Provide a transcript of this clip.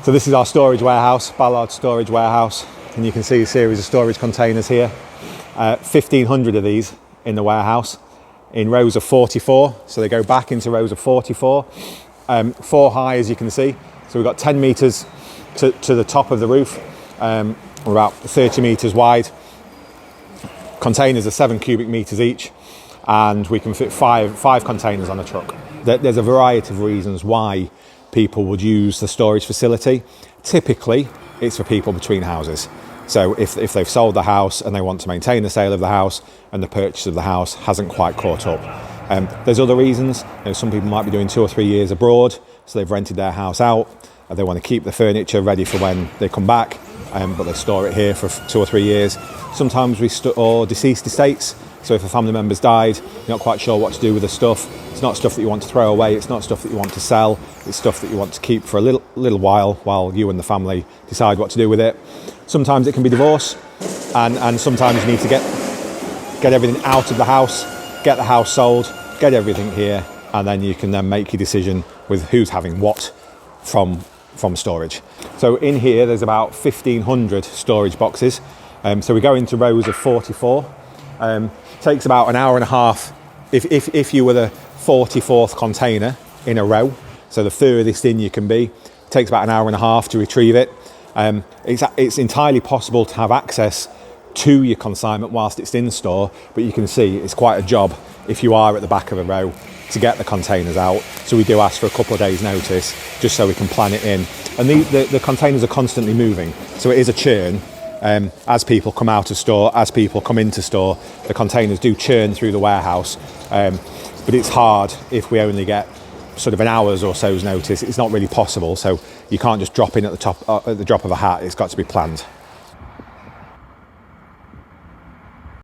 So this is our storage warehouse, Ballards storage warehouse, and you can see a series of storage containers here. 1,500 of these in the warehouse in rows of 44, so they go back into rows of 44, 4 high as you can see. So we've got 10 metres to the top of the roof, we're about 30 metres wide. Containers are 7 cubic metres each, and we can fit five containers on a truck. There's a variety of reasons why people would use the storage facility. Typically, it's for people between houses. So if they've sold the house and they want to maintain the sale of the house and the purchase of the house hasn't quite caught up. There's other reasons. Some people might be doing 2 or 3 years abroad, so they've rented their house out. They want to keep the furniture ready for when they come back, but they store it here for 2 or 3 years. Sometimes we store deceased estates. So if a family member's died, you're not quite sure what to do with the stuff. It's not stuff that you want to throw away. It's not stuff that you want to sell. It's stuff that you want to keep for a little while you and the family decide what to do with it. Sometimes it can be divorce, and sometimes you need to get everything out of the house, get the house sold, get everything here, and then you can then make your decision with who's having what from storage. So in here, there's about 1,500 storage boxes. So we go into rows of 44. Takes about an hour and a half if you were the 44th container in a row, so the furthest in you can be. Takes about an hour and a half to retrieve it. It's entirely possible to have access to your consignment whilst it's in store, but you can see it's quite a job if you are at the back of a row to get the containers out. So we do ask for a couple of days notice just so we can plan it in. And the containers are constantly moving, so it is a churn. As people come out of store, as people come into store, the containers do churn through the warehouse. But it's hard if we only get sort of an hour's or so's notice. It's not really possible, so you can't just drop in at the drop of a hat. It's got to be planned.